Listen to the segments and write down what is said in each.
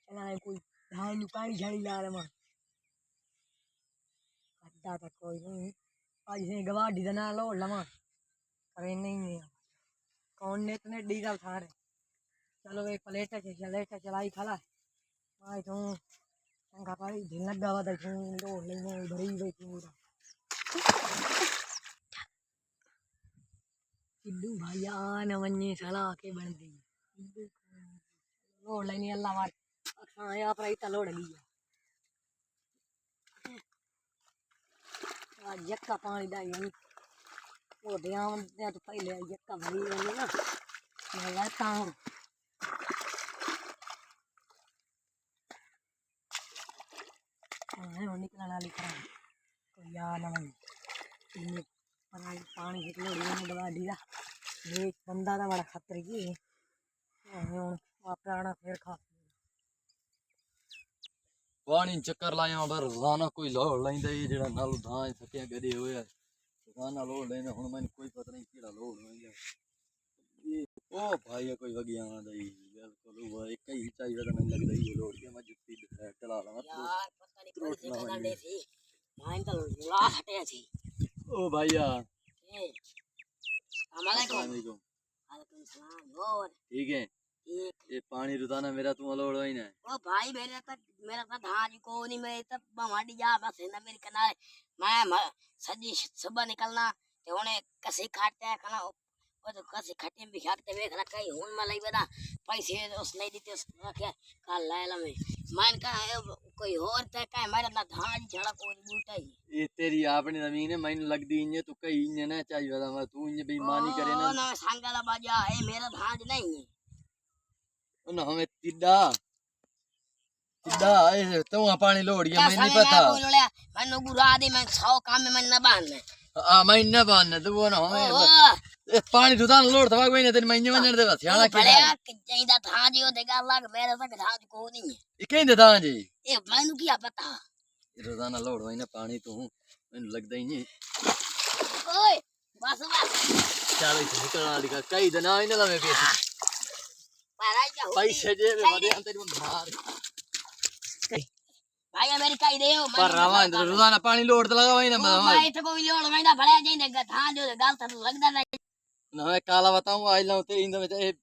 ਇਹਨਾਂ ਨੇ ਕੋਈ धान ਨੂੰ ਪਾਣੀ ਛਾਣੀ ਲਾ ਲਵਾਂ ਅੱਡਾ ਤਾਂ ਕੋਈ ਨਹੀਂ ਅੱਜ ਸੇ ਗਵਾਡੀ ਦਾ ਨਾਂ ਲੋੜ ਲਵਾਂ ਕਰੇ ਨਹੀਂ कौन ने इतने डीजल था रे चलो एक प्लेट चलाई खाला भाई तू चंगा भाई दिन लगा हुआ देखूं लोड लेने उधर ही बैठी पूरा सिद्धू भैया न वन्नी साला के बन दी लोड लेने अल्लाह वार हाँ यहाँ पर इतना लोड लिया आज यक्का पानी डाली वो ध्यान दे तो पहले यक्का भरी वाली ना मैं रहता हूँ निकलने वाली खराब कोई यार ना भाई पानी कितने दवा दी एक बंदा था बड़ा खतरे की आप आना फिर खा पानी चक्कर लाया पर रोजाना कोई लोड़ लेंदा ही जेड़ा नाल धान सकिया गदे होया रोजाना लोड़ लेंदा हुन मैनू कोई पता नहीं केड़ा लोड़ होया ये ओ भाई कोई वगिया आंदा ही बिल्कुल वो एक ही चाहिए था मैनू लगदा ही लोड़ के मैं जुत्ती चला लवा यार पता नहीं कौन सी जगह ले थी धान तो ला हटे थी ओ भैया ए अस्सलाम वालेकुम सलाम और ठीक है ये पानी रुदाना मेरा तुम लोड़ होई ना ओ भाई मेरा तो धान को नहीं मैं तो बवाडी जा बस है ना मेरे कनाल मैं सजी सुबह निकलना ते होने कसे काटते खाना वो तो कसे खट्टे भी खाते देखना कहीं हुन में लई बदा पैसे उस नहीं देते उस रखे कल लायला में मान का कोई और ते का मेरा ना धान झड़ा कोई बूटा ही ये तेरी अपनी जमीन है मैनू लगदी इने तू कहीं इने ना चाहिए मैं तू इने बेईमानी करे ना ना संगला बाजा है मेरा धान नहीं है ना हमें तिड्डा ए तो पानी लोड़ गया मैं नहीं पता मैंने गुरा दे मैं 100 काम में मैं न बांधने मैं न बांधने तू ना हमें पानी रुदान लोड़ था कोई नहीं तेरी मैं वंजण दे सियाणा के भले चाहिदा था जी ओ देगा लग मेरे तक धान को नहीं है ये कहीं था जी ए मैनू क्या पता रोजाना लोड़ होई ना पानी तू मैनू लगदा ही नहीं ओए बस चल इसे निकलना लिखा कई दिन आई ना मैं पैसे जे बड़े तेरी मार भाई अमेरिका ही देओ पर रावा रोजाना पानी लोड़ तो लगा वही ना भाई तो कोई लोड़ वैंदा भले जाइने धान जो गल तो लगदा नहीं ना मैं काला बताऊं आज लाऊं तेरी इंद में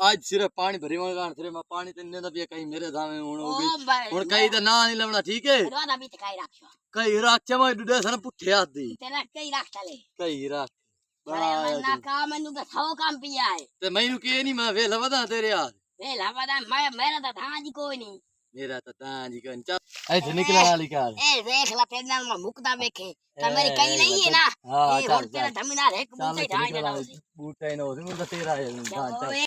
आज सिर्फ पानी भरी मन गान सिर्फ मैं पानी तन्ने दा भी कहीं मेरे धामे हुन हो गई हुन कहीं तो ना नहीं लवना ठीक है रोदा भी काई रखो कहीं राख चे मैं डुडे सन पुठे हाथ दी तेरा कई रख चले कहीं राख बड़ा ना काम मैनू तो 100 काम पिया है ते मैनू के नहीं मैं वेला वदा तेरे यार वेला वदा मैं मेरा तो धान जी कोई नहीं मेरा तो तां जी कन चल ऐसे निकला वाली कार ए देख ला तेरे नाल मैं मुकदा देखे त मेरी कहीं नहीं है ना हां चल तेरा धमिनार एक बूटे ढाई ना बूटे ना हो तो तेरा है